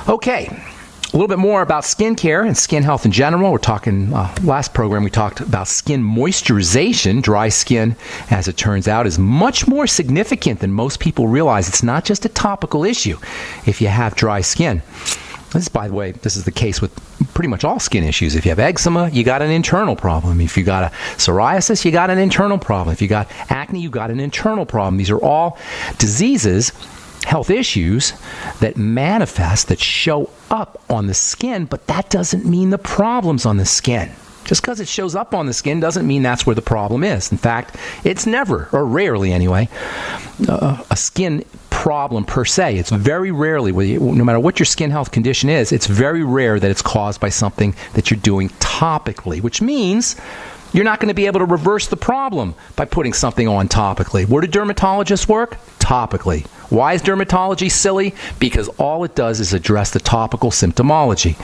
Okay, a little bit more about skincare and skin health in general. We're talking, last program we talked about skin moisturization. Dry skin, as it turns out, is much more significant than most people realize. It's not just a topical issue if you have dry skin. By the way, this is the case with pretty much all skin issues. If you have eczema, you got an internal problem. If you got a psoriasis, you got an internal problem. If you got acne, you got an internal problem. These are all diseases, health issues that manifest, that show up on the skin, but that doesn't mean the problem's on the skin. Just because it shows up on the skin doesn't mean that's where the problem is. In fact, it's never, or rarely anyway, a skin problem per se. It's very rarely, no matter what your skin health condition is, it's very rare that it's caused by something that you're doing topically, which means you're not going to be able to reverse the problem by putting something on topically. Where do dermatologists work? Topically. Why is dermatology silly? Because all it does is address the topical symptomology.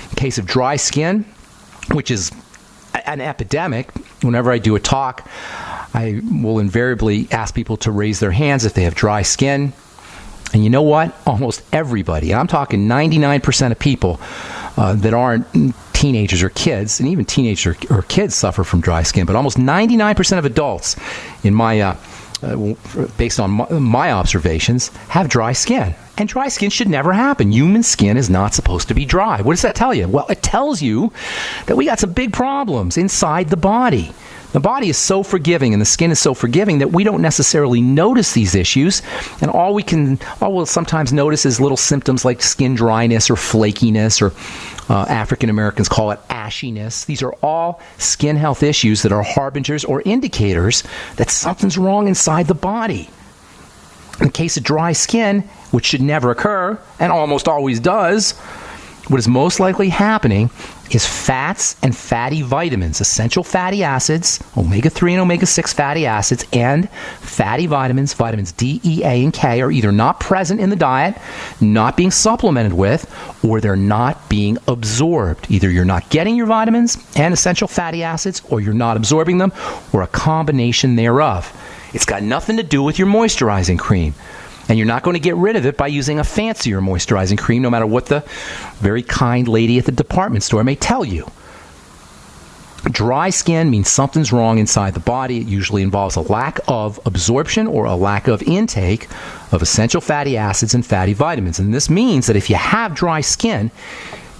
In case of dry skin, which is an epidemic, whenever I do a talk, I will invariably ask people to raise their hands if they have dry skin. And you know what? Almost everybody, and I'm talking 99% of people that aren't teenagers or kids, and even teenagers or kids suffer from dry skin, but almost 99% of adults, in my based on my observations, have dry skin. And dry skin should never happen. Human skin is not supposed to be dry. What does that tell you? Well, it tells you that we got some big problems inside the body. The body is so forgiving and the skin is so forgiving that we don't necessarily notice these issues. And all we'll sometimes notice is little symptoms like skin dryness or flakiness, or African Americans call it ashiness. These are all skin health issues that are harbingers or indicators that something's wrong inside the body. In the case of dry skin, which should never occur, and almost always does, what is most likely happening is fats and fatty vitamins, essential fatty acids, omega-3 and omega-6 fatty acids, and fatty vitamins, vitamins D, E, A, and K, are either not present in the diet, not being supplemented with, or they're not being absorbed. Either you're not getting your vitamins and essential fatty acids, or you're not absorbing them, or a combination thereof. It's got nothing to do with your moisturizing cream. And you're not going to get rid of it by using a fancier moisturizing cream, no matter what the very kind lady at the department store may tell you. Dry skin means something's wrong inside the body. It usually involves a lack of absorption or a lack of intake of essential fatty acids and fatty vitamins. And this means that if you have dry skin,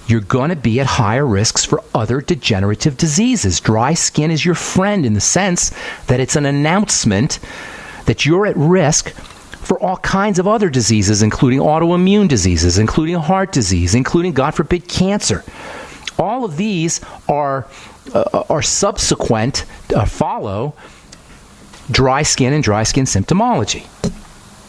you're going to be at higher risks for other degenerative diseases. Dry skin is your friend in the sense that it's an announcement that you're at risk for all kinds of other diseases, including autoimmune diseases, including heart disease, including, God forbid, cancer. All of these are subsequent, follow dry skin and dry skin symptomology.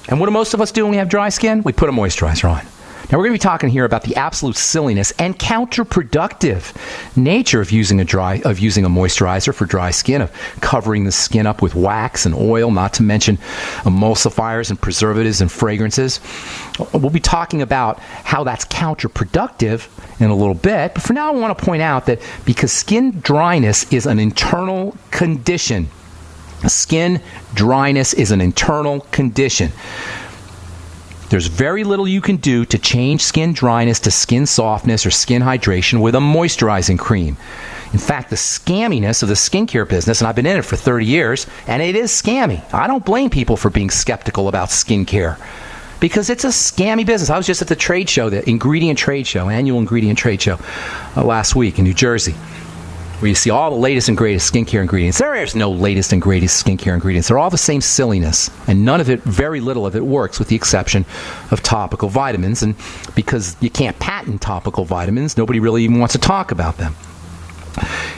And what do most of us do when we have dry skin? We put a moisturizer on. Now, we're going to be talking here about the absolute silliness and counterproductive nature of using a moisturizer for dry skin, of covering the skin up with wax and oil, not to mention emulsifiers and preservatives and fragrances. We'll be talking about how that's counterproductive in a little bit. But for now, I want to point out that because skin dryness is an internal condition, skin dryness is an internal condition. There's very little you can do to change skin dryness to skin softness or skin hydration with a moisturizing cream. In fact, the scamminess of the skincare business, and I've been in it for 30 years, and it is scammy. I don't blame people for being skeptical about skincare because it's a scammy business. I was just at the trade show, the ingredient trade show, annual ingredient trade show last week in New Jersey, where you see all the latest and greatest skincare ingredients. There is no latest and greatest skincare ingredients. They're all the same silliness, and none of it, very little of it, works with the exception of topical vitamins. And because you can't patent topical vitamins, nobody really even wants to talk about them.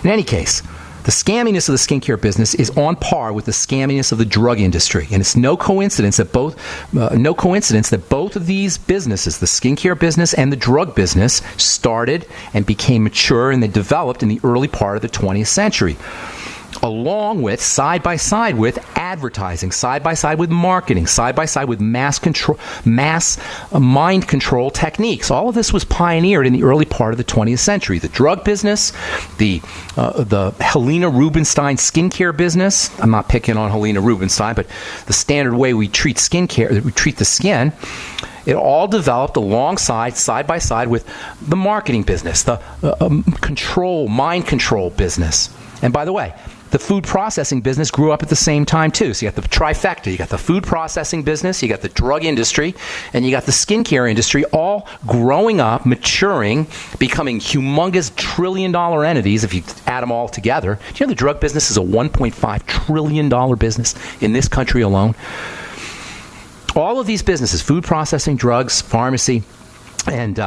In any case, the scamminess of the skincare business is on par with the scamminess of the drug industry, and it's no coincidence that both of these businesses, the skincare business and the drug business, started and became mature, and they developed in the early part of the 20th century, along with, side by side with advertising, side by side with marketing, side by side with mass mind control techniques. All of this was pioneered in the early part of the 20th century. The drug business, the Helena Rubinstein skincare business. I'm not picking on Helena Rubinstein, but the standard way we treat skincare, we treat the skin, It all developed alongside, side by side, with the marketing business, the mind control business. And by the way, the food processing business grew up at the same time too. So you got the trifecta. You got the food processing business, you got the drug industry, and you got the skincare industry all growing up, maturing, becoming humongous trillion-dollar entities if you add them all together. Do you know the drug business is a $1.5 trillion business in this country alone? All of these businesses, food processing, drugs, pharmacy, and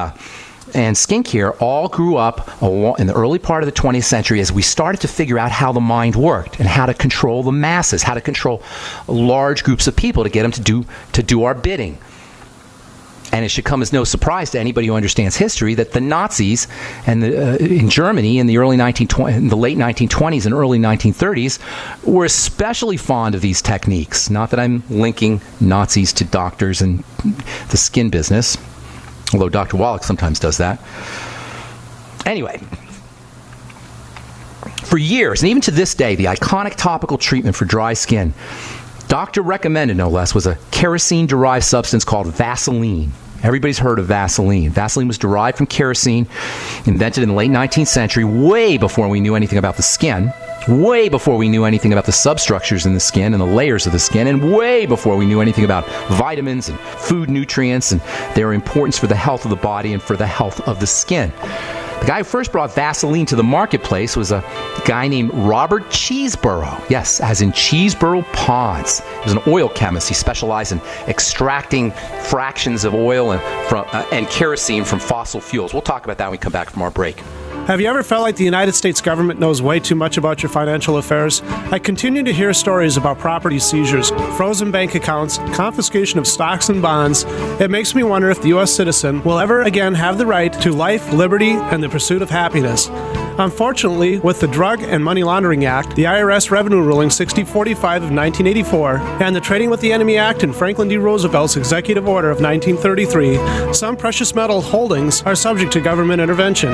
skincare all grew up in the early part of the 20th century as we started to figure out how the mind worked and how to control the masses, how to control large groups of people to get them to do our bidding. And it should come as no surprise to anybody who understands history that the Nazis and in Germany in the late 1920s and early 1930s were especially fond of these techniques. Not that I'm linking Nazis to doctors and the skin business, although Dr. Wallach sometimes does that. Anyway, for years, and even to this day, the iconic topical treatment for dry skin, doctor recommended, no less, was a kerosene-derived substance called Vaseline. Everybody's heard of Vaseline. Vaseline was derived from kerosene, invented in the late 19th century, way before we knew anything about the skin, way before we knew anything about the substructures in the skin and the layers of the skin, and way before we knew anything about vitamins and food nutrients and their importance for the health of the body and for the health of the skin. The guy who first brought Vaseline to the marketplace was a guy named Robert Cheeseborough. Yes, as in Cheeseborough Ponds. He was an oil chemist. He specialized in extracting fractions of oil and kerosene from fossil fuels. We'll talk about that when we come back from our break. Have you ever felt like the United States government knows way too much about your financial affairs? I continue to hear stories about property seizures, frozen bank accounts, confiscation of stocks and bonds. It makes me wonder if the U.S. citizen will ever again have the right to life, liberty, and the pursuit of happiness. Unfortunately, with the Drug and Money Laundering Act, the IRS Revenue Ruling 6045 of 1984, and the Trading with the Enemy Act and Franklin D. Roosevelt's Executive Order of 1933, some precious metal holdings are subject to government intervention.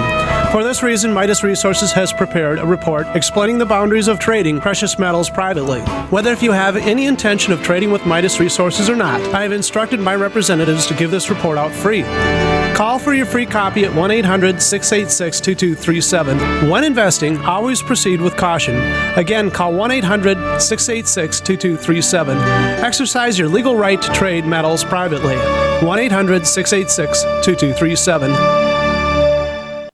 For this reason, Midas Resources has prepared a report explaining the boundaries of trading precious metals privately. Whether if you have any intention of trading with Midas Resources or not, I have instructed my representatives to give this report out free. Call for your free copy at 1-800-686-2237. When investing, always proceed with caution. Again, call 1-800-686-2237. Exercise your legal right to trade metals privately. 1-800-686-2237.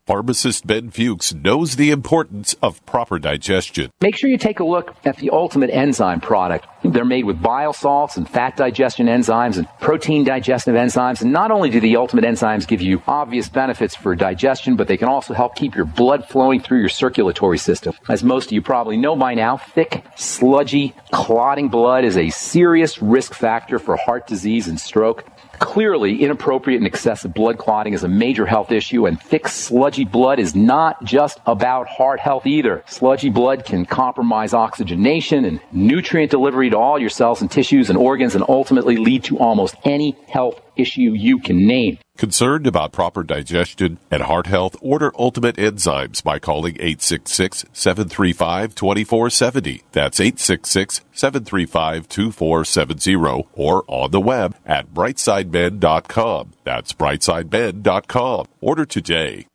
Pharmacist Ben Fuchs knows the importance of proper digestion. Make sure you take a look at the Ultimate Enzyme product. They're made with bile salts and fat digestion enzymes and protein digestive enzymes. And not only do the Ultimate Enzymes give you obvious benefits for digestion, but they can also help keep your blood flowing through your circulatory system. As most of you probably know by now, thick, sludgy, clotting blood is a serious risk factor for heart disease and stroke. Clearly, inappropriate and excessive blood clotting is a major health issue, and thick, sludgy blood is not just about heart health either. Sludgy blood can compromise oxygenation and nutrient delivery to all your cells and tissues and organs, and ultimately lead to almost any health issue you can name. Concerned about proper digestion and heart health? Order Ultimate Enzymes by calling 866-735-2470. That's 866-735-2470, or on the web at brightsideben.com. That's brightsideben.com. Order today.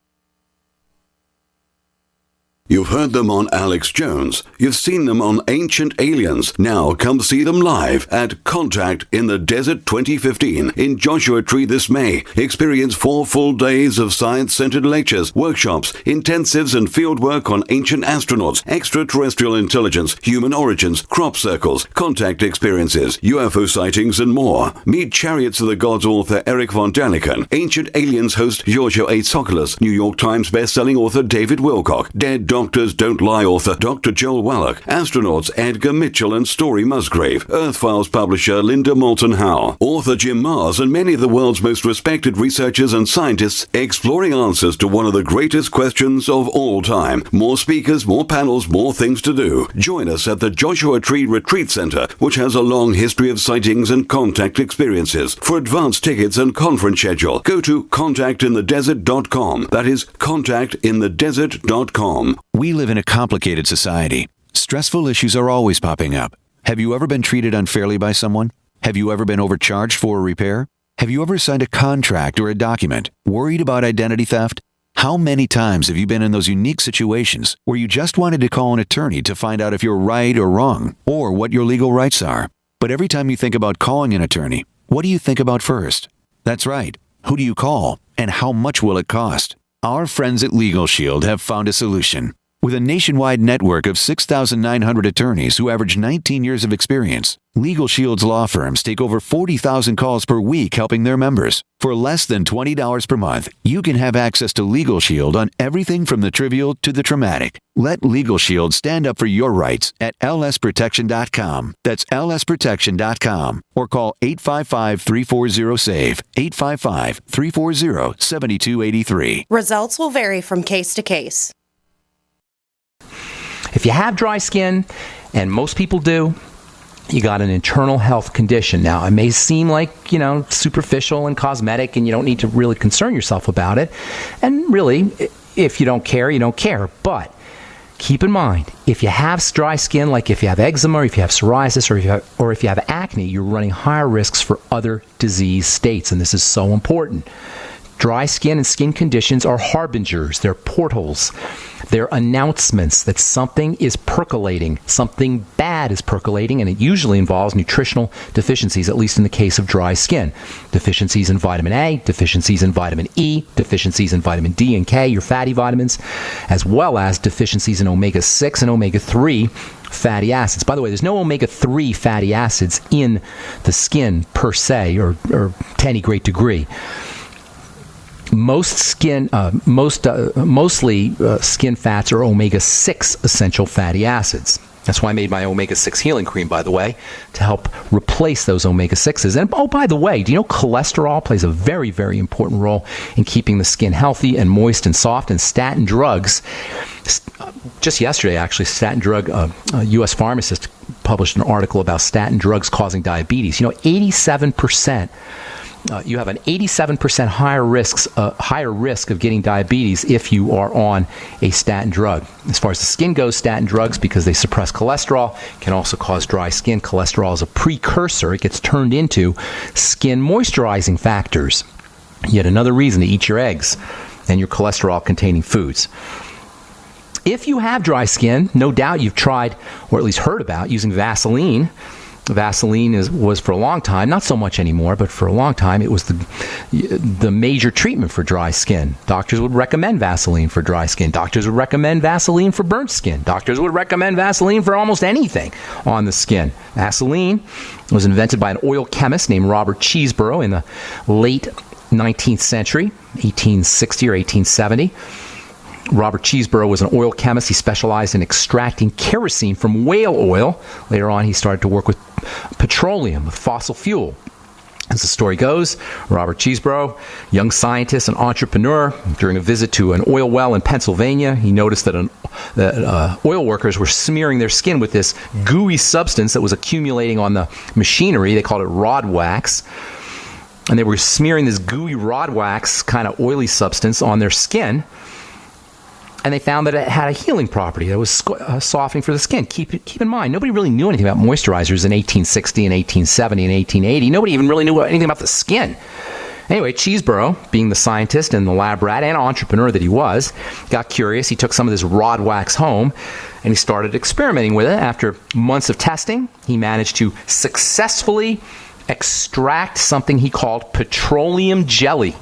You've heard them on Alex Jones. You've seen them on Ancient Aliens. Now come see them live at Contact in the Desert 2015 in Joshua Tree this May. Experience 4 full days of science-centered lectures, workshops, intensives, and fieldwork on ancient astronauts, extraterrestrial intelligence, human origins, crop circles, contact experiences, UFO sightings, and more. Meet Chariots of the Gods author Eric von Daniken, Ancient Aliens host Giorgio A. Tsoukalos, New York Times bestselling author David Wilcock, Dead Doctors Don't Lie author Dr. Joel Wallach, astronauts Edgar Mitchell and Story Musgrave, Earth Files publisher Linda Moulton Howe, author Jim Mars, and many of the world's most respected researchers and scientists exploring answers to one of the greatest questions of all time. More speakers, more panels, more things to do. Join us at the Joshua Tree Retreat Center, which has a long history of sightings and contact experiences. For advance tickets and conference schedule, go to contactinthedesert.com. That is contactinthedesert.com. We live in a complicated society. Stressful issues are always popping up. Have you ever been treated unfairly by someone? Have you ever been overcharged for a repair? Have you ever signed a contract or a document worried about identity theft? How many times have you been in those unique situations where you just wanted to call an attorney to find out if you're right or wrong, or what your legal rights are? But every time you think about calling an attorney, what do you think about first? That's right. Who do you call, and how much will it cost? Our friends at Legal Shield have found a solution. With a nationwide network of 6,900 attorneys who average 19 years of experience, Legal Shield's law firms take over 40,000 calls per week helping their members. For less than $20 per month, you can have access to Legal Shield on everything from the trivial to the traumatic. Let Legal Shield stand up for your rights at lsprotection.com. That's lsprotection.com. Or call 855-340-SAVE, 855-340-7283. Results will vary from case to case. If you have dry skin, and most people do, you got an internal health condition. Now, it may seem like, superficial and cosmetic, and you don't need to really concern yourself about it. And really, if you don't care, you don't care. But keep in mind, if you have dry skin, like if you have eczema, or if you have psoriasis, or if you have acne, you're running higher risks for other disease states, and this is so important. Dry skin and skin conditions are harbingers. They're portals. They're announcements that something is percolating. Something bad is percolating, and it usually involves nutritional deficiencies, at least in the case of dry skin. Deficiencies in vitamin A, deficiencies in vitamin E, deficiencies in vitamin D and K, your fatty vitamins, as well as deficiencies in omega-6 and omega-3 fatty acids. By the way, there's no omega-3 fatty acids in the skin per se, or to any great degree. Mostly skin fats are omega-6 essential fatty acids. That's why I made my omega-6 healing cream, by the way, to help replace those omega-6s. And by the way, do you know cholesterol plays a very, very important role in keeping the skin healthy and moist and soft? And statin drugs, just yesterday actually, U.S. Pharmacist published an article about statin drugs causing diabetes. 87%. You have an 87% higher risk of getting diabetes if you are on a statin drug. As far as the skin goes, statin drugs, because they suppress cholesterol, can also cause dry skin. Cholesterol is a precursor. It gets turned into skin moisturizing factors. Yet another reason to eat your eggs and your cholesterol-containing foods. If you have dry skin, no doubt you've tried, or at least heard about, using Vaseline. Vaseline was for a long time, not so much anymore, but for a long time, it was the major treatment for dry skin. Doctors would recommend Vaseline for dry skin. Doctors would recommend Vaseline for burnt skin. Doctors would recommend Vaseline for almost anything on the skin. Vaseline was invented by an oil chemist named Robert Cheeseborough in the late 19th century, 1860 or 1870. Robert Cheeseborough was an oil chemist. He specialized in extracting kerosene from whale oil. Later on, he started to work with petroleum, with fossil fuel. As the story goes, Robert Cheeseborough, young scientist and entrepreneur, during a visit to an oil well in Pennsylvania, he noticed that oil workers were smearing their skin with this gooey substance that was accumulating on the machinery. They called it rod wax. And they were smearing this gooey rod wax, kind of oily substance, on their skin. And they found that it had a healing property that was softening for the skin. Keep in mind, nobody really knew anything about moisturizers in 1860 and 1870 and 1880. Nobody even really knew anything about the skin. Anyway, Cheeseborough, being the scientist and the lab rat and entrepreneur that he was, got curious. He took some of this rod wax home, and he started experimenting with it. After months of testing, he managed to successfully extract something he called petroleum jelly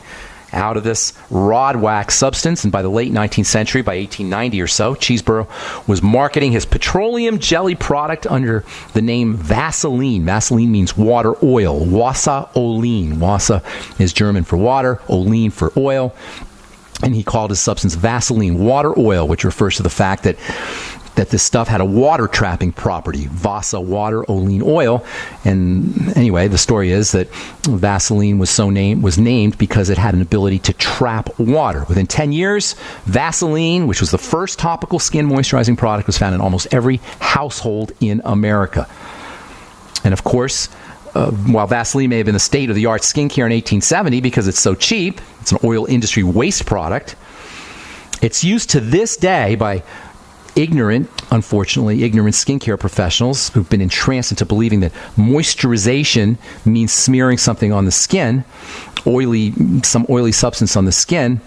out of this rod wax substance. And by the late 19th century, by 1890 or so, Cheeseborough was marketing his petroleum jelly product under the name Vaseline. Vaseline means water oil. Wasser-Olein. Wasser is German for water, Olein for oil. And he called his substance Vaseline, water oil, which refers to the fact that this stuff had a water-trapping property, Vasa, water, Olein, oil. And anyway, the story is that Vaseline was named because it had an ability to trap water. Within 10 years, Vaseline, which was the first topical skin moisturizing product, was found in almost every household in America. And of course, while Vaseline may have been the state-of-the-art skincare in 1870 because it's so cheap, it's an oil industry waste product, it's used to this day by ignorant skincare professionals who've been entranced into believing that moisturization means smearing something on the skin, some oily substance on the skin.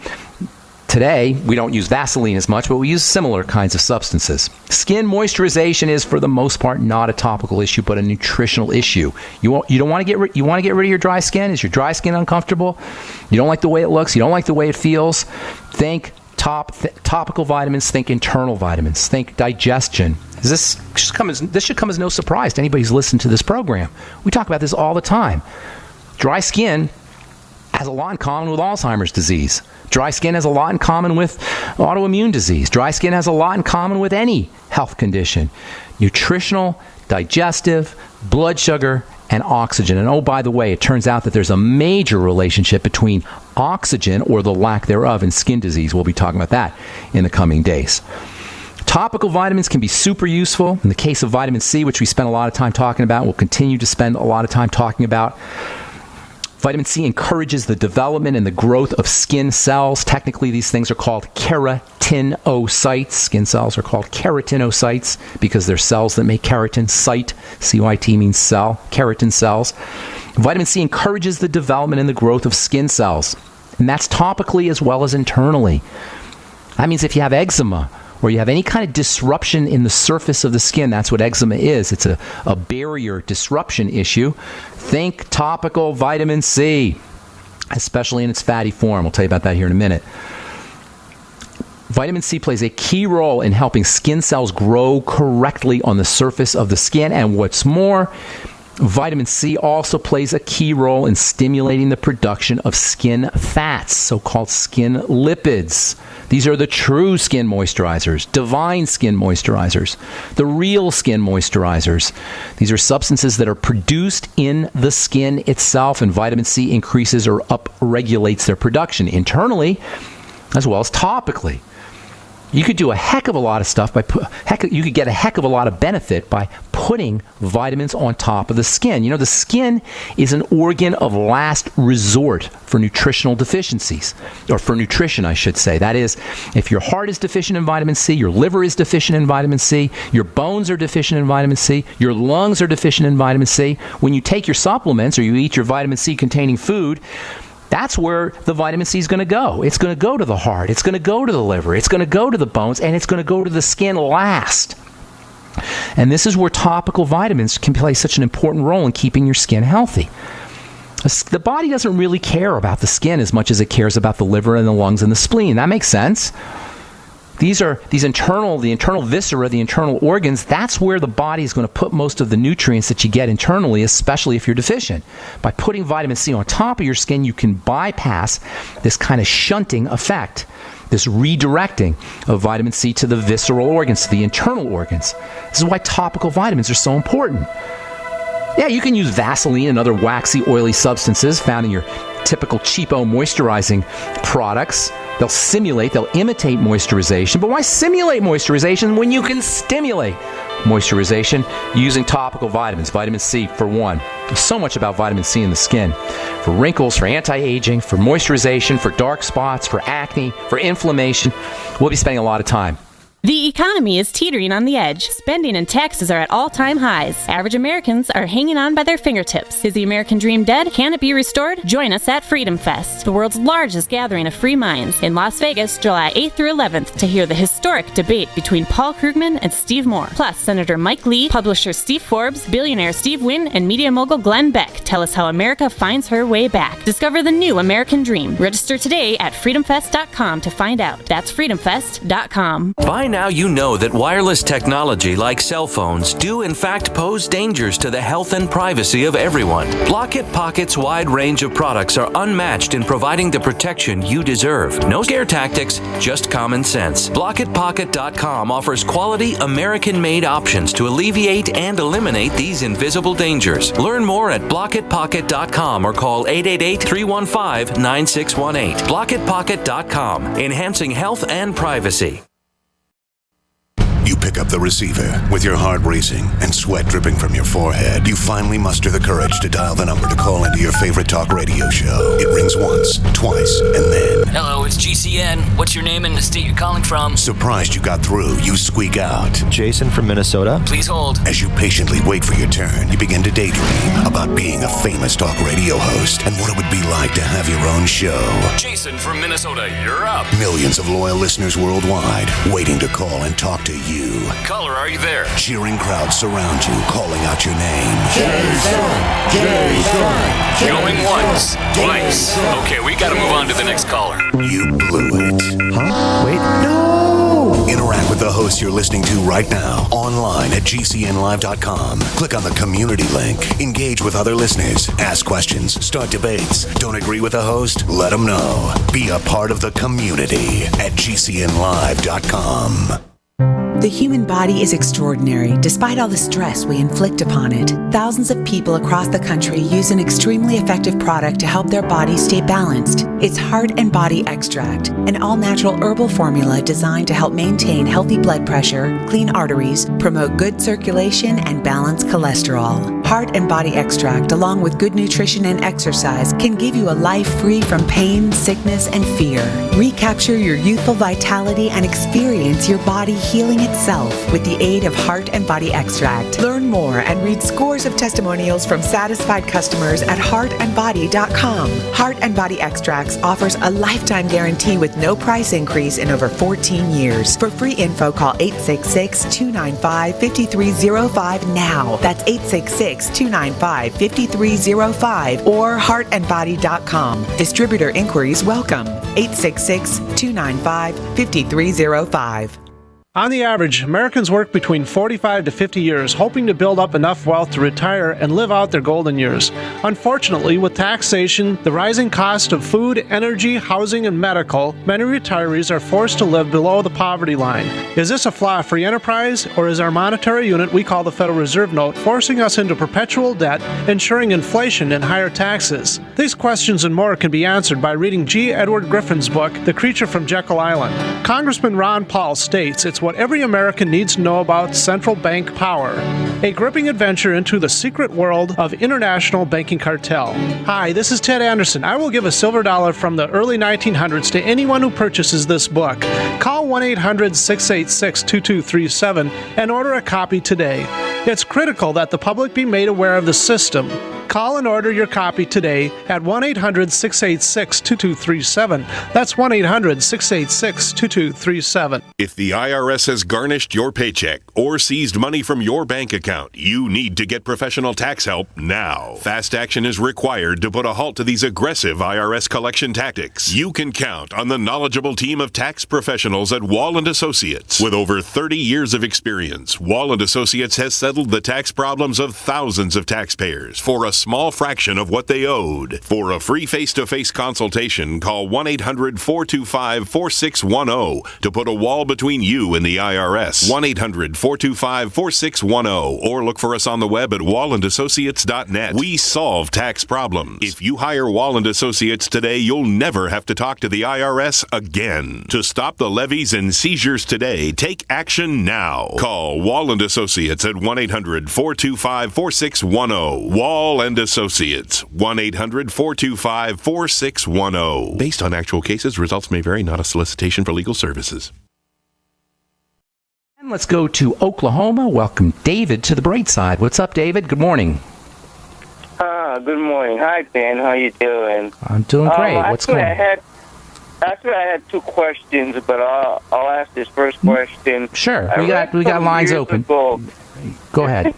Today, we don't use Vaseline as much, but we use similar kinds of substances. Skin moisturization is, for the most part, not a topical issue, but a nutritional issue. You want to get rid of your dry skin? Is your dry skin uncomfortable? You don't like the way it looks? You don't like the way it feels? Think topical vitamins. Think internal vitamins. Think digestion. This should come as no surprise to anybody who's listened to this program. We talk about this all the time. Dry skin has a lot in common with Alzheimer's disease. Dry skin has a lot in common with autoimmune disease. Dry skin has a lot in common with any health condition. Nutritional, digestive, blood sugar, and oxygen. And oh, by the way, it turns out that there's a major relationship between oxygen, or the lack thereof, and skin disease. We'll be talking about that in the coming days. Topical vitamins can be super useful. In the case of vitamin C, which we spent a lot of time talking about, we'll continue to spend a lot of time talking about. Vitamin C encourages the development and the growth of skin cells. Technically, these things are called keratinocytes. Skin cells are called keratinocytes because they're cells that make keratin. Cyte, C-Y-T, means cell, keratin cells. Vitamin C encourages the development and the growth of skin cells, and that's topically as well as internally. That means if you have eczema, or you have any kind of disruption in the surface of the skin, that's what eczema is. It's a barrier disruption issue. Think topical vitamin C, especially in its fatty form. We'll tell you about that here in a minute. Vitamin C plays a key role in helping skin cells grow correctly on the surface of the skin. And what's more, vitamin C also plays a key role in stimulating the production of skin fats, so-called skin lipids. These are the true skin moisturizers, divine skin moisturizers, the real skin moisturizers. These are substances that are produced in the skin itself, and vitamin C increases or upregulates their production internally as well as topically. You could do a heck of a lot of stuff you could get a heck of a lot of benefit by putting vitamins on top of the skin. You know, the skin is an organ of last resort for nutritional deficiencies, or for nutrition, I should say. That is, if your heart is deficient in vitamin C, your liver is deficient in vitamin C, your bones are deficient in vitamin C, your lungs are deficient in vitamin C, when you take your supplements or you eat your vitamin C containing food, that's where the vitamin C is going to go. It's going to go to the heart. It's going to go to the liver. It's going to go to the bones, and it's going to go to the skin last. And this is where topical vitamins can play such an important role in keeping your skin healthy. The body doesn't really care about the skin as much as it cares about the liver and the lungs and the spleen. That makes sense. The internal viscera, the internal organs, that's where the body is going to put most of the nutrients that you get internally, especially if you're deficient. By putting vitamin C on top of your skin, you can bypass this kind of shunting effect, this redirecting of vitamin C to the visceral organs, to the internal organs. This is why topical vitamins are so important. Yeah, you can use Vaseline and other waxy, oily substances found in your typical cheapo moisturizing products. They'll imitate moisturization. But why simulate moisturization when you can stimulate moisturization using topical vitamins? Vitamin C, for one. There's so much about vitamin C in the skin. For wrinkles, for anti-aging, for moisturization, for dark spots, for acne, for inflammation. We'll be spending a lot of time. The economy is teetering on the edge. Spending and taxes are at all-time highs. Average Americans are hanging on by their fingertips. Is the American dream dead? Can it be restored? Join us at Freedom Fest, the world's largest gathering of free minds, in Las Vegas, July 8th through 11th, to hear the historic debate between Paul Krugman and Steve Moore. Plus, Senator Mike Lee, publisher Steve Forbes, billionaire Steve Wynn, and media mogul Glenn Beck tell us how America finds her way back. Discover the new American dream. Register today at freedomfest.com to find out. That's freedomfest.com. By now you know that wireless technology like cell phones do in fact pose dangers to the health and privacy of everyone. Block-It Pocket's wide range of products are unmatched in providing the protection you deserve. No scare tactics, just common sense. Blockitpocket.com offers quality American-made options to alleviate and eliminate these invisible dangers. Learn more at blockitpocket.com or call 888-315-9618. Blockitpocket.com, enhancing health and privacy. You pick up the receiver. With your heart racing and sweat dripping from your forehead, you finally muster the courage to dial the number to call into your favorite talk radio show. It rings once, twice, and then... Hello, it's GCN. What's your name and the state you're calling from? Surprised you got through, you squeak out. Jason from Minnesota. Please hold. As you patiently wait for your turn, you begin to daydream about being a famous talk radio host and what it would be like to have your own show. Jason from Minnesota, you're up. Millions of loyal listeners worldwide waiting to call and talk to you. Caller, are you there? Cheering crowds surround you, calling out your name. Jason! Going once, twice. Okay, we gotta move on to the next caller. You blew it. Huh? Wait, no! Interact with the host you're listening to right now, online at gcnlive.com. Click on the community link. Engage with other listeners. Ask questions. Start debates. Don't agree with the host? Let them know. Be a part of the community at gcnlive.com. The human body is extraordinary, despite all the stress we inflict upon it. Thousands of people across the country use an extremely effective product to help their body stay balanced. It's Heart and Body Extract, an all-natural herbal formula designed to help maintain healthy blood pressure, clean arteries, promote good circulation, and balance cholesterol. Heart and Body Extract, along with good nutrition and exercise, can give you a life free from pain, sickness, and fear. Recapture your youthful vitality and experience your body healing itself with the aid of Heart and Body Extract. Learn more and read scores of testimonials from satisfied customers at heartandbody.com. Heart and Body Extracts offers a lifetime guarantee with no price increase in over 14 years. For free info, call 866-295-5305 now. That's 866-295-5305 or heartandbody.com. Distributor inquiries welcome. 866-295-5305. On the average, Americans work between 45 to 50 years, hoping to build up enough wealth to retire and live out their golden years. Unfortunately, with taxation, the rising cost of food, energy, housing, and medical, many retirees are forced to live below the poverty line. Is this a flaw-free enterprise, or is our monetary unit we call the Federal Reserve Note forcing us into perpetual debt, ensuring inflation and higher taxes? These questions and more can be answered by reading G. Edward Griffin's book, The Creature from Jekyll Island. Congressman Ron Paul states it's what every American needs to know about central bank power, a gripping adventure into the secret world of international banking cartel. Hi, this is Ted Anderson. I will give a silver dollar from the early 1900s to anyone who purchases this book. Call 1-800-686-2237 and order a copy today. It's critical that the public be made aware of the system. Call and order your copy today at 1-800-686-2237. That's 1-800-686-2237. If the IRS has garnished your paycheck or seized money from your bank account, you need to get professional tax help now. Fast action is required to put a halt to these aggressive IRS collection tactics. You can count on the knowledgeable team of tax professionals at Wall & Associates. With over 30 years of experience, Wall & Associates has settled the tax problems of thousands of taxpayers for a small fraction of what they owed. For a free face-to-face consultation, call 1-800-425-4610 to put a wall between you and the IRS. 1-800-425-4610 or look for us on the web at wallandassociates.net. We solve tax problems. If you hire Wall & Associates today, you'll never have to talk to the IRS again. To stop the levies and seizures today, take action now. Call Wall & Associates at 1-800-425-4610. Wall & Associates, 1-800-425-4610. Based on actual cases, results may vary, not a solicitation for legal services. And let's go to Oklahoma. Welcome David to the Bright Side. What's up, David? Good morning. Good morning. Hi, Ben. How you doing? I'm doing great. What's going on? I had two questions, but I'll ask this first question. Sure. We got lines open. Go ahead.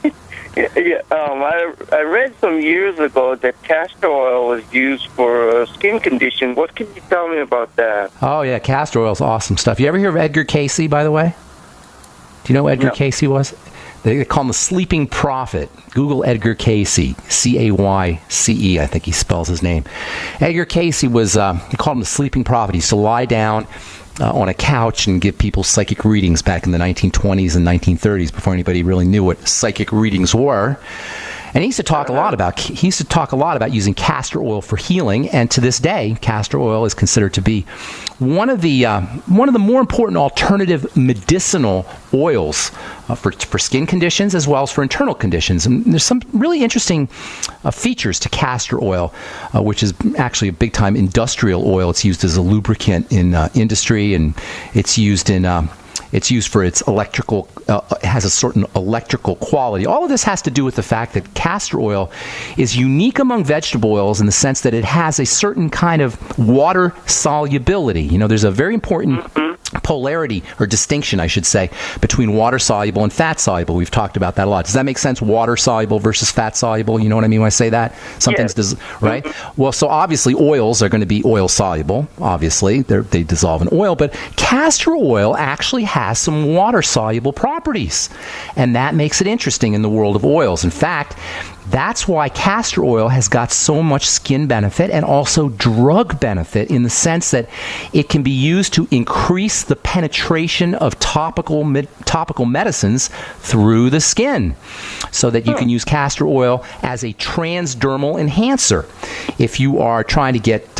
I read some years ago that castor oil was used for a skin condition. What can you tell me about that? Oh, yeah. Castor oil is awesome stuff. You ever hear of Edgar Cayce, by the way? Do you know who Edgar Cayce was? They call him the sleeping prophet. Google Edgar Cayce, C-A-Y-C-E, I think he spells his name. Edgar Cayce was, he called him the sleeping prophet. He used to lie down on a couch and give people psychic readings back in the 1920s and 1930s before anybody really knew what psychic readings were. And he used to talk a lot about using castor oil for healing. And to this day, castor oil is considered to be one of the more important alternative medicinal oils for skin conditions as well as for internal conditions. And there's some really interesting features to castor oil, which is actually a big-time industrial oil. It's used as a lubricant in industry, and it's used for its electrical, has a certain electrical quality. All of this has to do with the fact that castor oil is unique among vegetable oils in the sense that it has a certain kind of water solubility. You know, there's a very important polarity, or distinction, I should say, between water soluble and fat soluble. We've talked about that a lot. Does that make sense? Water soluble versus fat soluble. You know what I mean when I say that? Something's right? Well, so obviously oils are going to be oil soluble. Obviously, they dissolve in oil, but castor oil actually has some water soluble properties, and that makes it interesting in the world of oils. In fact, that's why castor oil has got so much skin benefit and also drug benefit, in the sense that it can be used to increase the penetration of topical medicines through the skin, so that you can use castor oil as a transdermal enhancer. If you are trying to get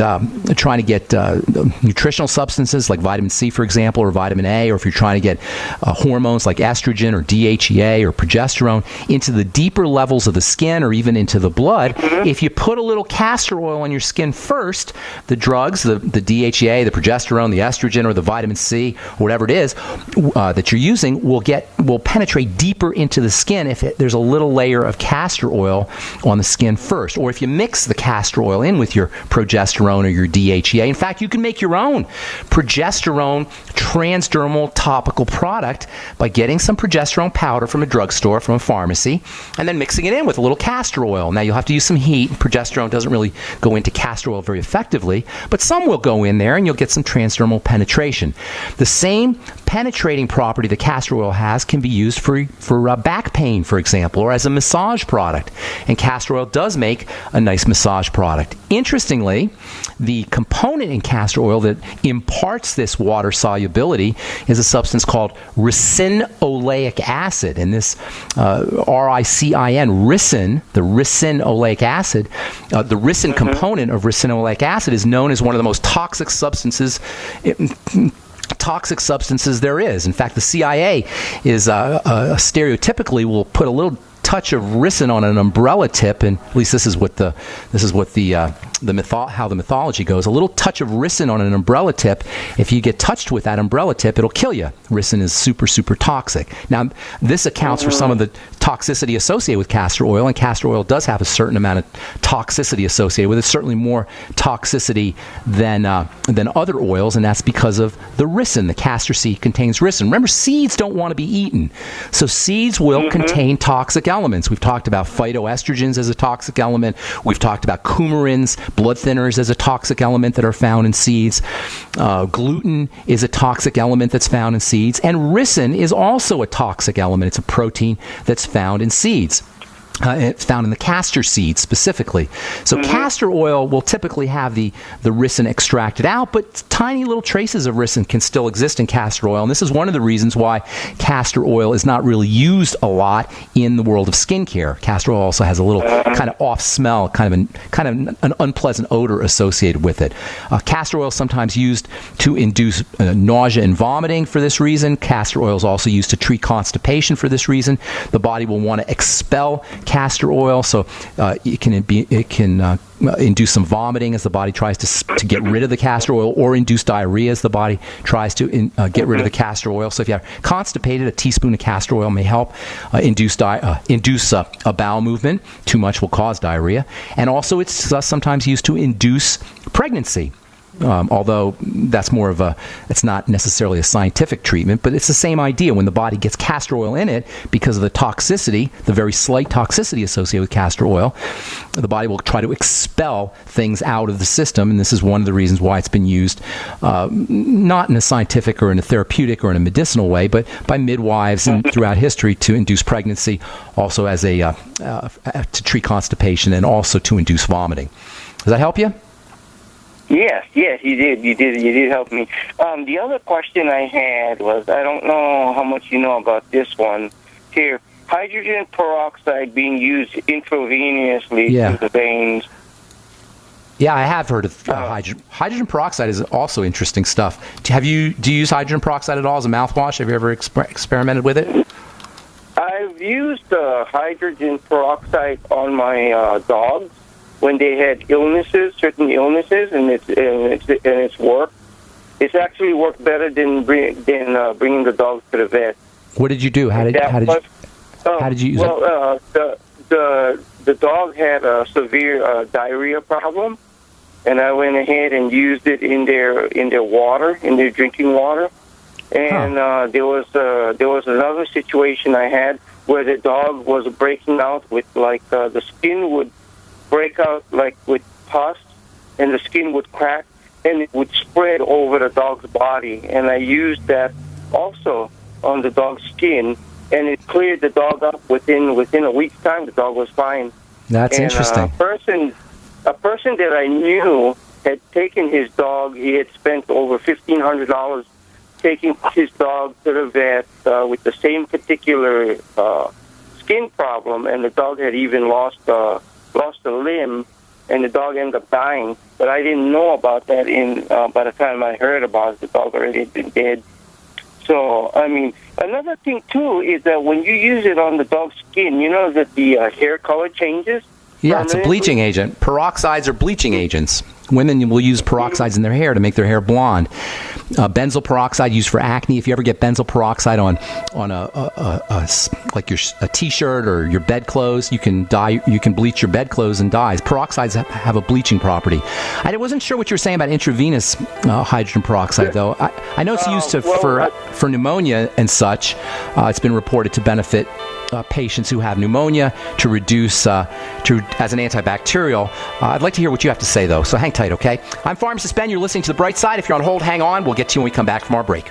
nutritional substances like vitamin C, for example, or vitamin A, or if you're trying to get hormones like estrogen or DHEA or progesterone into the deeper levels of the skin, or even into the blood, if you put a little castor oil on your skin first, the drugs, the DHEA, the progesterone, the estrogen, or the vitamin C, whatever it is that you're using, will penetrate deeper into the skin if there's a little layer of castor oil on the skin first. Or if you mix the castor oil in with your progesterone or your DHEA. In fact, you can make your own progesterone transdermal topical product by getting some progesterone powder from a drugstore, from a pharmacy, and then mixing it in with a little castor oil. Now, you'll have to use some heat. Progesterone doesn't really go into castor oil very effectively, but some will go in there, and you'll get some transdermal penetration. The same penetrating property that castor oil has can be used for back pain, for example, or as a massage product. And castor oil does make a nice massage product. Interestingly, the component in castor oil that imparts this water solubility is a substance called ricin-oleic acid. And this R-I-C-I-N, ricin, the ricin-oleic acid, the ricin component of ricin-oleic acid is known as one of the most toxic substances there is. In fact, the CIA is stereotypically will put a little touch of ricin on an umbrella tip, and at least this is what the mythology goes. A little touch of ricin on an umbrella tip. If you get touched with that umbrella tip, it'll kill you. Ricin is super, super toxic. Now, this accounts for some of the toxicity associated with castor oil, and castor oil does have a certain amount of toxicity associated with it. Certainly more toxicity than other oils, and that's because of the ricin. The castor seed contains ricin. Remember, seeds don't want to be eaten, so seeds will contain toxic elements. We've talked about phytoestrogens as a toxic element. We've talked about coumarins, blood thinners, as a toxic element that are found in seeds. Gluten is a toxic element that's found in seeds. And ricin is also a toxic element. It's a protein that's found in seeds. It's found in the castor seed specifically. So castor oil will typically have the ricin extracted out, but tiny little traces of ricin can still exist in castor oil. And this is one of the reasons why castor oil is not really used a lot in the world of skincare. Castor oil also has a little kind of off smell, kind of an unpleasant odor associated with it. Castor oil is sometimes used to induce nausea and vomiting for this reason. Castor oil is also used to treat constipation for this reason. The body will want to expel castor oil, so it can induce some vomiting as the body tries to get rid of the castor oil, or induce diarrhea as the body tries to get rid of the castor oil. So if you're constipated, a teaspoon of castor oil may help induce a bowel movement. Too much will cause diarrhea. And also it's sometimes used to induce pregnancy. Although that's it's not necessarily a scientific treatment, but it's the same idea. When the body gets castor oil in it, because of the toxicity, the very slight toxicity associated with castor oil, the body will try to expel things out of the system, and this is one of the reasons why it's been used, not in a scientific or in a therapeutic or in a medicinal way, but by midwives and throughout history to induce pregnancy, also as to treat constipation, and also to induce vomiting. Does that help you? Yes, you did help me. The other question I had was, I don't know how much you know about this one here. hydrogen peroxide being used intravenously Yeah. to the veins. Yeah, I have heard of hydrogen. Hydrogen peroxide is also interesting stuff. Do you use hydrogen peroxide at all as a mouthwash? Have you ever experimented with it? I've used hydrogen peroxide on my dogs when they had certain illnesses, and it's worked. It's actually worked better than bringing the dogs to the vet. What did you do? How did you use it? The dog had a severe diarrhea problem, and I went ahead and used it in their water, in their drinking water. And there was another situation I had where the dog was breaking out with the skin would break out like with pus, and the skin would crack, and it would spread over the dog's body. And I used that also on the dog's skin, and it cleared the dog up within a week's time. The dog was fine. That's interesting. A person that I knew had taken his dog. He had spent over $1,500 taking his dog to the vet with the same particular skin problem, and the dog had even lost a limb, and the dog ended up dying. But I didn't know about that by the time I heard about it. The dog already had been dead. So, I mean, another thing, too, is that when you use it on the dog's skin, you know that the hair color changes? Yeah, it's a bleaching agent. Peroxides are bleaching agents. Women will use peroxides in their hair to make their hair blonde. Benzoyl peroxide used for acne. If you ever get benzoyl peroxide on a T-shirt or your bedclothes, you can bleach your bedclothes and dyes. Peroxides have a bleaching property. I wasn't sure what you were saying about intravenous hydrogen peroxide, though. I know it's used for pneumonia and such. It's been reported to benefit patients who have pneumonia to reduce as an antibacterial. I'd like to hear what you have to say, though, so hang tight, okay? I'm Pharmacist Ben. You're listening to The Bright Side. If you're on hold, hang on. We'll get to you when we come back from our break.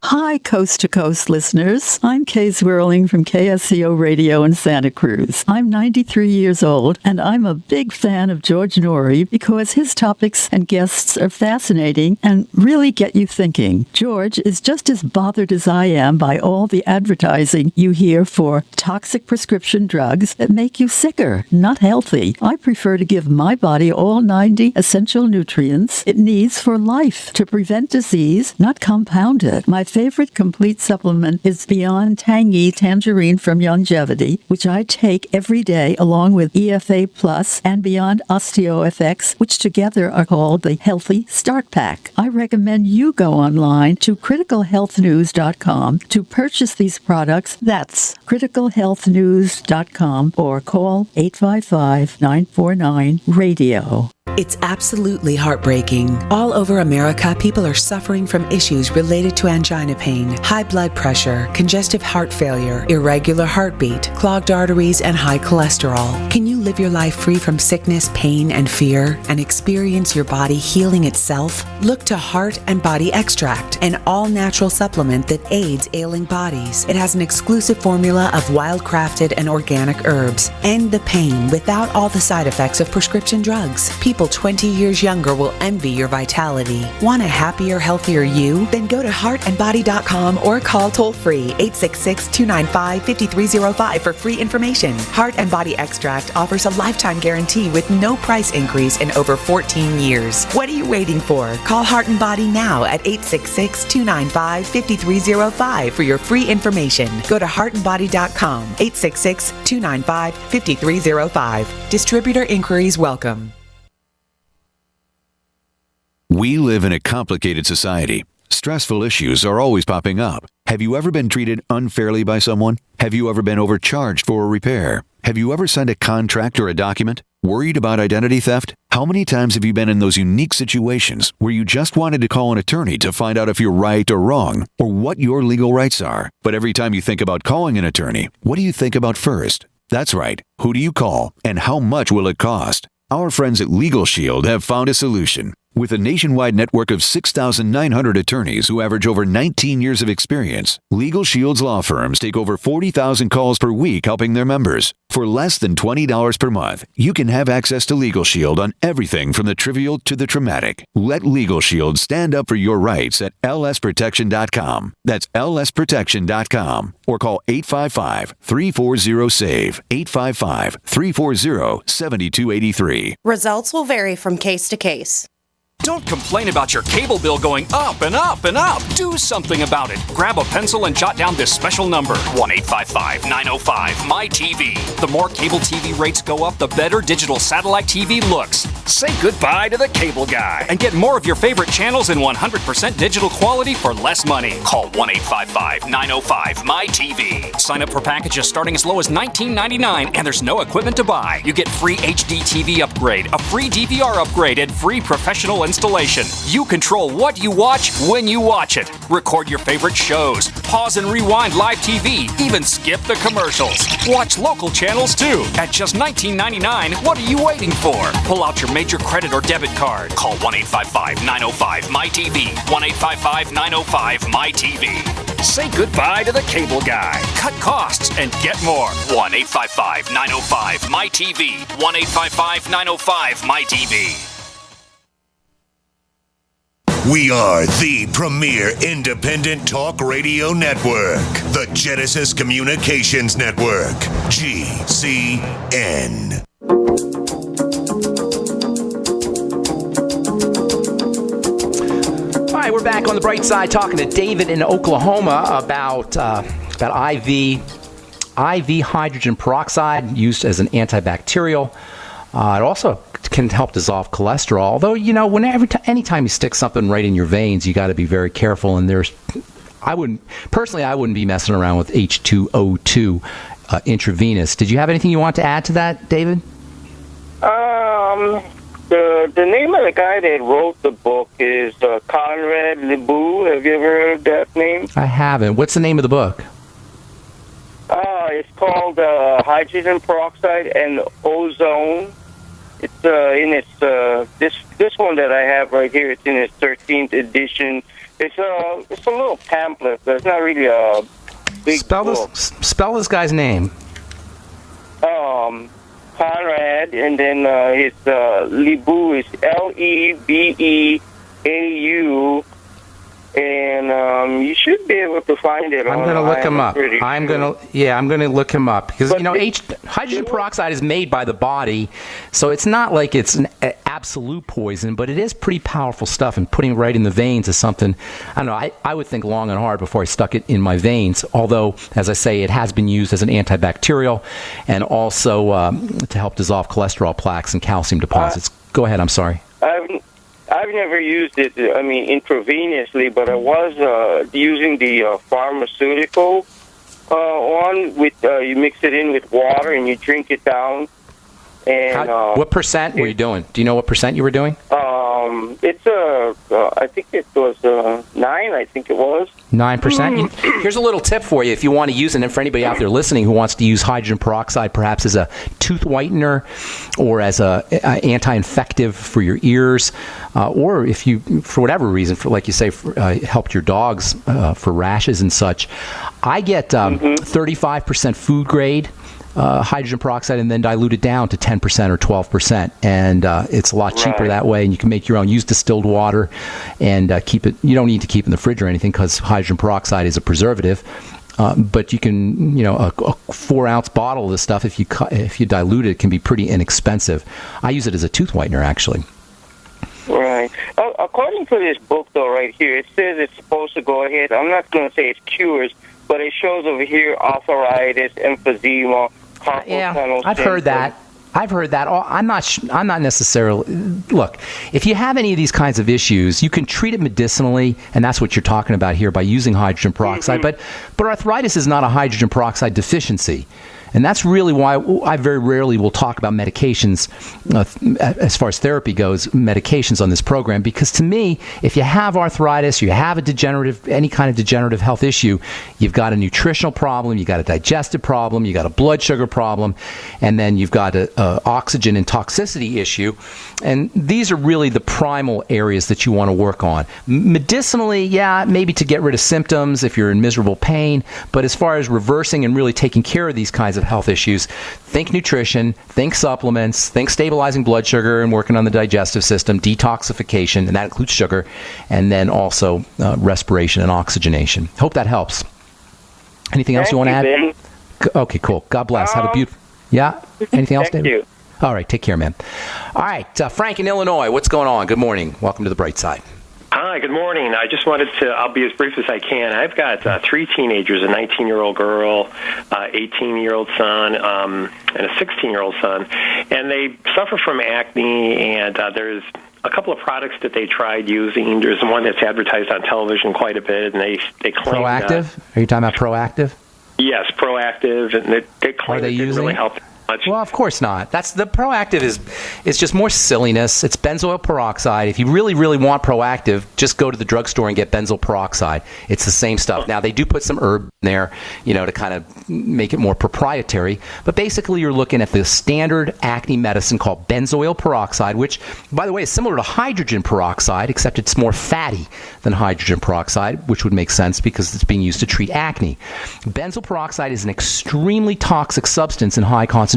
Hi, Coast to Coast listeners. I'm Kay Zwirling from KSCO Radio in Santa Cruz. I'm 93 years old, and I'm a big fan of George Norrie because his topics and guests are fascinating and really get you thinking. George is just as bothered as I am by all the advertising you hear for toxic prescription drugs that make you sicker, not healthy. I prefer to give my body all 90 essential nutrients it needs for life to prevent disease, not compound it. My favorite complete supplement is Beyond Tangy Tangerine from Longevity, which I take every day along with EFA Plus and Beyond OsteoFX, which together are called the Healthy Start Pack. I recommend you go online to criticalhealthnews.com to purchase these products. That's criticalhealthnews.com or call 855-949-RADIO. It's absolutely heartbreaking. All over America, people are suffering from issues related to angina pain, high blood pressure, congestive heart failure, irregular heartbeat, clogged arteries, and high cholesterol. Can you live your life free from sickness, pain, and fear, and experience your body healing itself? Look to Heart and Body Extract, an all-natural supplement that aids ailing bodies. It has an exclusive formula of wild-crafted and organic herbs. End the pain without all the side effects of prescription drugs. People 20 years younger will envy your vitality. Want a happier, healthier you? Then go to heartandbody.com or call toll-free 866-295-5305 for free information. Heart and Body Extract offers a lifetime guarantee with no price increase in over 14 years. What are you waiting for? Call Heart and Body now at 866-295-5305 for your free information. Go to heartandbody.com, 866-295-5305. Distributor inquiries welcome. We live in a complicated society. Stressful issues are always popping up. Have you ever been treated unfairly by someone? Have you ever been overcharged for a repair? Have you ever signed a contract or a document? Worried about identity theft? How many times have you been in those unique situations where you just wanted to call an attorney to find out if you're right or wrong, or what your legal rights are? But every time you think about calling an attorney, what do you think about first? That's right. Who do you call, and how much will it cost? Our friends at Legal Shield have found a solution. With a nationwide network of 6,900 attorneys who average over 19 years of experience, Legal Shield's law firms take over 40,000 calls per week helping their members. For less than $20 per month, you can have access to Legal Shield on everything from the trivial to the traumatic. Let Legal Shield stand up for your rights at lsprotection.com. That's lsprotection.com. Or call 855-340-SAVE, 855-340-7283. Results will vary from case to case. Don't complain about your cable bill going up and up and up. Do something about it. Grab a pencil and jot down this special number, 1-855-905-MY-TV. The more cable TV rates go up, the better digital satellite TV looks. Say goodbye to the cable guy and get more of your favorite channels in 100% digital quality for less money. Call 1-855-905-MY-TV. Sign up for packages starting as low as $19.99, and there's no equipment to buy. You get free HD TV upgrade, a free DVR upgrade, and free professional installation. You control what you watch when you watch it. Record your favorite shows, pause and rewind live TV, even skip the commercials. Watch local channels too. At just $19.99, what are you waiting for? Pull out your major credit or debit card. Call 1-855-905-MY-TV. 1-855-905-MY-TV. Say goodbye to the cable guy. Cut costs and get more. 1-855-905-MY-TV. 1-855-905-MY-TV. We are the premier independent talk radio network, the Genesis Communications Network, GCN. All right, we're back on the bright side talking to David in Oklahoma about IV hydrogen peroxide used as an antibacterial. It also can help dissolve cholesterol. Although, anytime you stick something right in your veins, you got to be very careful. And I wouldn't be messing around with H2O2 intravenous. Did you have anything you want to add to that, David? The name of the guy that wrote the book is Conrad Lebu. Have you ever heard of that name? I haven't. What's the name of the book? It's called Hydrogen Peroxide and Ozone. It's in its this one that I have right here. It's in its 13th edition. It's a little pamphlet. It's not really a big book. Spell this guy's name. Conrad, and then his Lebu is Lebeau, and you should be able to find it. I'm going to look him up. I'm going to look him up because hydrogen peroxide is made by the body, so it's not like it's an absolute poison, but it is pretty powerful stuff. And putting it right in the veins is something I don't know. I would think long and hard before I stuck it in my veins. Although, as I say, it has been used as an antibacterial and also to help dissolve cholesterol plaques and calcium deposits. Go ahead. I'm sorry. I've never used it, intravenously, but I was using the pharmaceutical one. With you mix it in with water and you drink it down. And what percent were you doing? Do you know what percent you were doing? It's I think it was 9. I think it was 9%. Here's a little tip for you if you want to use it, and for anybody out there listening who wants to use hydrogen peroxide, perhaps as a tooth whitener or as a anti-infective for your ears, or if you, for whatever reason, like you say, helped your dogs for rashes and such. I get 35% food grade hydrogen peroxide and then dilute it down to 10% or 12%, and it's a lot cheaper that way. And you can make your own. Use distilled water and keep it. You don't need to keep it in the fridge or anything because hydrogen peroxide is a preservative. But you can, a 4-ounce bottle of this stuff, if you dilute it, can be pretty inexpensive. I use it as a tooth whitener, actually. Right. According to this book, though, right here, it says it's supposed to go ahead. I'm not going to say it cures, but it shows over here arthritis, emphysema. Yeah, I've heard that. I'm not necessarily. Look, if you have any of these kinds of issues, you can treat it medicinally, and that's what you're talking about here by using hydrogen peroxide. But arthritis is not a hydrogen peroxide deficiency. And that's really why I very rarely will talk about medications as far as therapy goes, medications on this program, because to me, if you have arthritis, you have any kind of degenerative health issue, you've got a nutritional problem, you've got a digestive problem, you've got a blood sugar problem, and then you've got an oxygen and toxicity issue. And these are really the primal areas that you want to work on. Medicinally, yeah, maybe to get rid of symptoms if you're in miserable pain, but as far as reversing and really taking care of these kinds of health issues, think nutrition, think supplements, think stabilizing blood sugar and working on the digestive system, detoxification, and that includes sugar, and then also respiration and oxygenation. Hope that helps. Anything else you want to add? Ben. Okay, cool. God bless. Have a beautiful... Yeah? Anything else, David? Thank you. All right, take care, man. All right, Frank in Illinois, what's going on? Good morning. Welcome to the bright side. Hi, good morning. I just wanted to, I'll be as brief as I can. I've got 3 teenagers, a 19-year-old girl, 18-year-old son, and a 16-year-old son, and they suffer from acne, and there's a couple of products that they tried using. There's one that's advertised on television quite a bit, and they claim... Proactive? Are you talking about Proactive? Yes, Proactive, and they claim that it really helped much. Well, of course not. That's the Proactive is just more silliness. It's benzoyl peroxide. If you really, really want Proactive, just go to the drugstore and get benzoyl peroxide. It's the same stuff. Now, they do put some herb in there, to kind of make it more proprietary. But basically, you're looking at the standard acne medicine called benzoyl peroxide, which, by the way, is similar to hydrogen peroxide, except it's more fatty than hydrogen peroxide, which would make sense because it's being used to treat acne. Benzoyl peroxide is an extremely toxic substance in high concentrations.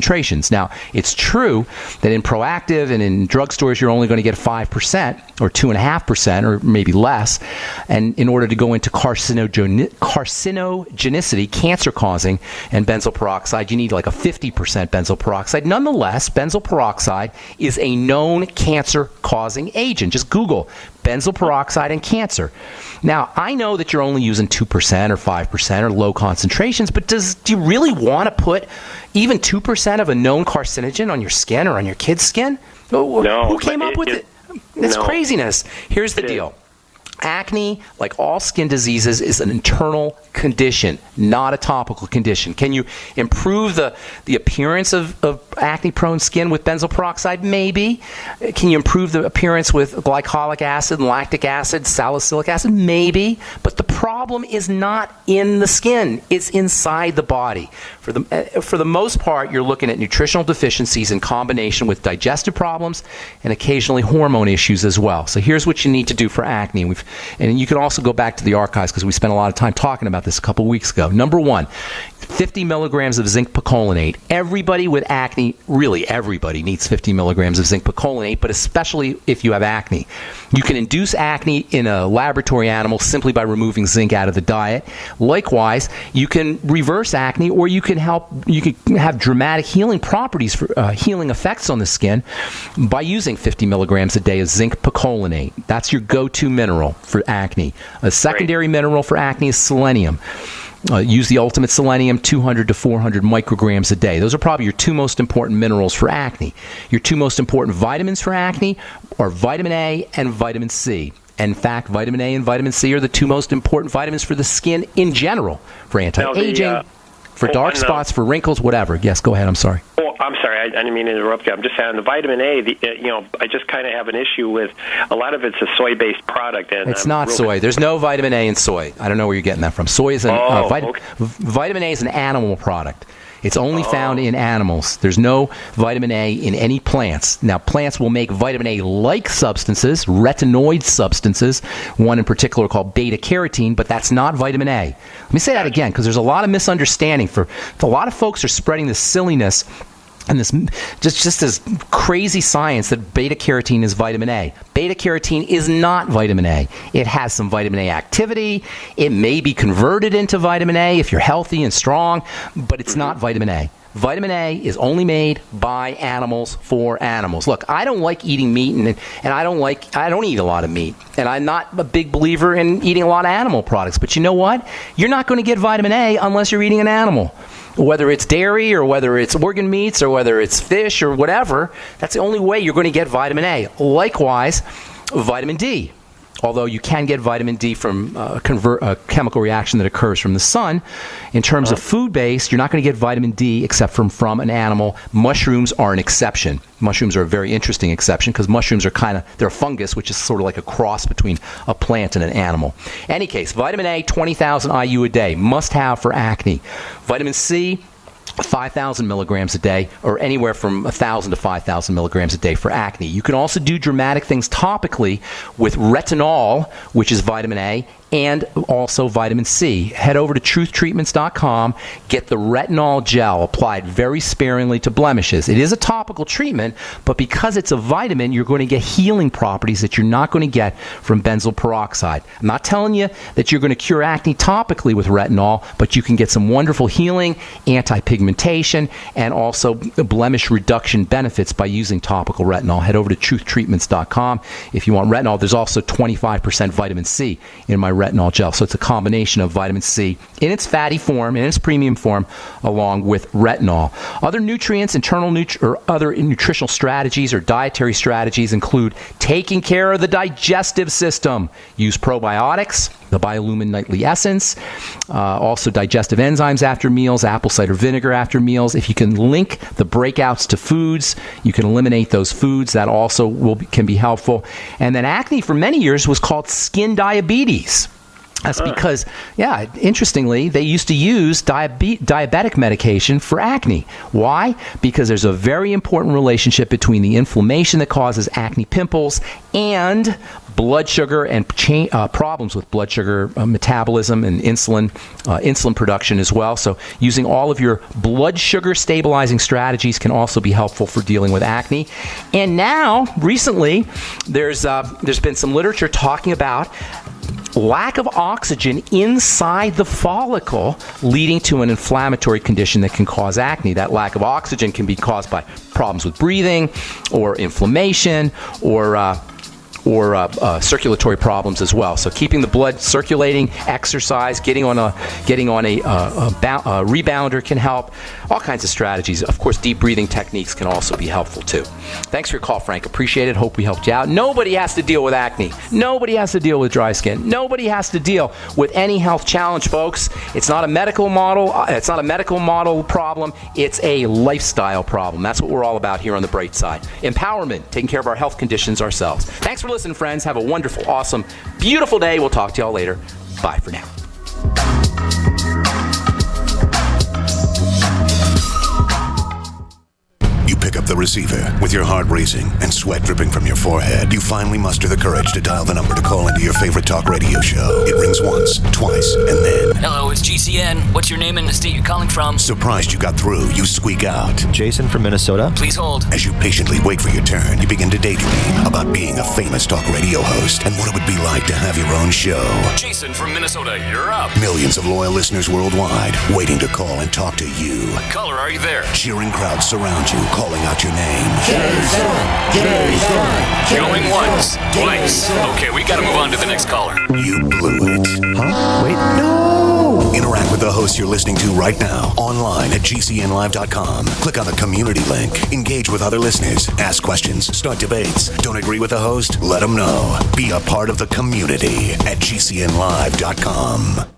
Now, it's true that in Proactive and in drugstores, you're only going to get 5% or 2.5% or maybe less. And in order to go into carcinogenicity, cancer-causing, and benzoyl peroxide, you need like a 50% benzoyl peroxide. Nonetheless, benzoyl peroxide is a known cancer-causing agent. Just Google benzoyl peroxide and cancer. Now, I know that you're only using 2% or 5% or low concentrations, but do you really want to put even 2% of a known carcinogen on your skin or on your kid's skin? No. Who came up with it? It's craziness. Here's the deal. Acne, like all skin diseases, is an internal condition, not a topical condition. Can you improve the appearance of acne-prone skin with benzoyl peroxide? Maybe. Can you improve the appearance with glycolic acid and lactic acid, salicylic acid? Maybe. But the problem is not in the skin. It's inside the body. For the most part, you're looking at nutritional deficiencies in combination with digestive problems and occasionally hormone issues as well. So here's what you need to do for acne. And you can also go back to the archives because we spent a lot of time talking about this a couple weeks ago. Number 1, 50 milligrams of zinc picolinate. Everybody with acne, really everybody, needs 50 milligrams of zinc picolinate, but especially if you have acne. You can induce acne in a laboratory animal simply by removing zinc out of the diet. Likewise, you can reverse acne, or you can have dramatic healing properties, for healing effects on the skin by using 50 milligrams a day of zinc picolinate. That's your go-to mineral for acne. A secondary mineral for acne is selenium. Use the Ultimate Selenium, 200 to 400 micrograms a day. Those are probably your 2 most important minerals for acne. Your 2 most important vitamins for acne are vitamin A and vitamin C. In fact, vitamin A and vitamin C are the 2 most important vitamins for the skin in general, for anti-aging, for dark spots, for wrinkles, whatever. Yes, go ahead. I'm sorry. I'm sorry. I didn't mean to interrupt you. I'm just saying the vitamin A, I just kind of have an issue with a lot of it's a soy-based product. And it's not soy. There's no vitamin A in soy. I don't know where you're getting that from. Soy is vitamin A is an animal product. It's only found in animals. There's no vitamin A in any plants. Now, plants will make vitamin A-like substances, retinoid substances, one in particular called beta-carotene, but that's not vitamin A. Let me say that again, because there's a lot of misunderstanding. For a lot of folks are spreading this silliness and this just this crazy science that beta-carotene is vitamin A. Beta-carotene is not vitamin A. It has some vitamin A activity. It may be converted into vitamin A if you're healthy and strong, but it's not vitamin A. Vitamin A is only made by animals for animals. Look, I don't like eating meat, and I don't eat a lot of meat, and I'm not a big believer in eating a lot of animal products. But you know what? You're not going to get vitamin A unless you're eating an animal. Whether it's dairy or whether it's organ meats or whether it's fish or whatever, that's the only way you're going to get vitamin A. Likewise, vitamin D. although you can get vitamin D from a chemical reaction that occurs from the sun. In terms of food-based, you're not going to get vitamin D except from an animal. Mushrooms are an exception. Mushrooms are a very interesting exception because mushrooms are they're a fungus, which is sort of like a cross between a plant and an animal. Any case, vitamin A, 20,000 IU a day, must have for acne. Vitamin C, 5,000 milligrams a day, or anywhere from 1,000 to 5,000 milligrams a day for acne. You can also do dramatic things topically with retinol, which is vitamin A, and also vitamin C. Head over to truthtreatments.com, get the retinol gel applied very sparingly to blemishes. It is a topical treatment, but because it's a vitamin, you're going to get healing properties that you're not going to get from benzoyl peroxide. I'm not telling you that you're going to cure acne topically with retinol, but you can get some wonderful healing, anti-pigmentation, and also blemish reduction benefits by using topical retinol. Head over to truthtreatments.com. If you want retinol, there's also 25% vitamin C in my retinol gel. So it's a combination of vitamin C in its fatty form, in its premium form, along with retinol. Other nutrients, or other nutritional strategies or dietary strategies include taking care of the digestive system. Use probiotics, the Biolumin Nightly Essence, also digestive enzymes after meals, apple cider vinegar after meals. If you can link the breakouts to foods, you can eliminate those foods. That also can be helpful. And then acne for many years was called skin diabetes. That's because, interestingly, they used to use diabetic medication for acne. Why? Because there's a very important relationship between the inflammation that causes acne pimples and blood sugar and problems with blood sugar metabolism and insulin production as well. So using all of your blood sugar stabilizing strategies can also be helpful for dealing with acne. And now, recently, there's been some literature talking about lack of oxygen inside the follicle leading to an inflammatory condition that can cause acne. That lack of oxygen can be caused by problems with breathing or inflammation or circulatory problems as well. So keeping the blood circulating, exercise, getting on a rebounder can help. All kinds of strategies. Of course, deep breathing techniques can also be helpful too. Thanks for your call, Frank. Appreciate it. Hope we helped you out. Nobody has to deal with acne. Nobody has to deal with dry skin. Nobody has to deal with any health challenge, folks. It's not a medical model. It's not a medical model problem. It's a lifestyle problem. That's what we're all about here on The Bright Side. Empowerment, taking care of our health conditions ourselves. Thanks for listening, friends. Have a wonderful, awesome, beautiful day. We'll talk to y'all later. Bye for now. Pick up the receiver. With your heart racing and sweat dripping from your forehead, you finally muster the courage to dial the number to call into your favorite talk radio show. It rings once, twice, and then... Hello, it's GCN. What's your name and the state you're calling from? Surprised you got through, you squeak out. Jason from Minnesota. Please hold. As you patiently wait for your turn, you begin to daydream about being a famous talk radio host and what it would be like to have your own show. Jason from Minnesota, you're up. Millions of loyal listeners worldwide waiting to call and talk to you. Caller, are you there? Cheering crowds surround you, calling out your name. Jason! Going once, twice. Okay, we gotta move on to the next caller. You blew it. Huh? Wait, no! Interact with the host you're listening to right now, online at GCNlive.com. Click on the community link. Engage with other listeners. Ask questions. Start debates. Don't agree with the host? Let them know. Be a part of the community at GCNlive.com.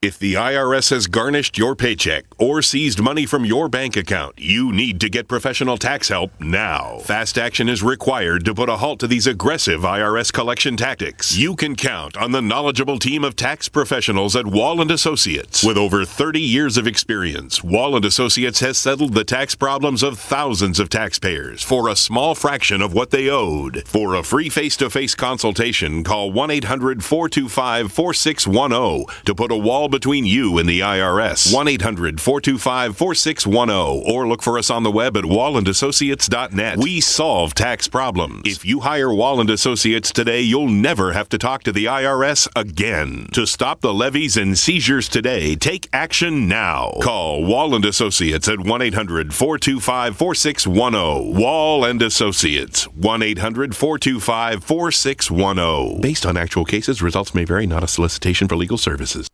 If the IRS has garnished your paycheck or seized money from your bank account, you need to get professional tax help now. Fast action is required to put a halt to these aggressive IRS collection tactics. You can count on the knowledgeable team of tax professionals at Wall & Associates. With over 30 years of experience, Wall & Associates has settled the tax problems of thousands of taxpayers for a small fraction of what they owed. For a free face-to-face consultation, call 1-800-425-4610 to put a wall between you and the IRS. 1-800-425-4610 or look for us on the web at wallandassociates.net. We solve tax problems. If you hire Wall & Associates today, you'll never have to talk to the IRS again. To stop the levies and seizures today, take action now. Call Wall & Associates at 1-800-425-4610. Wall & Associates, 1-800-425-4610. Based on actual cases, results may vary, not a solicitation for legal services.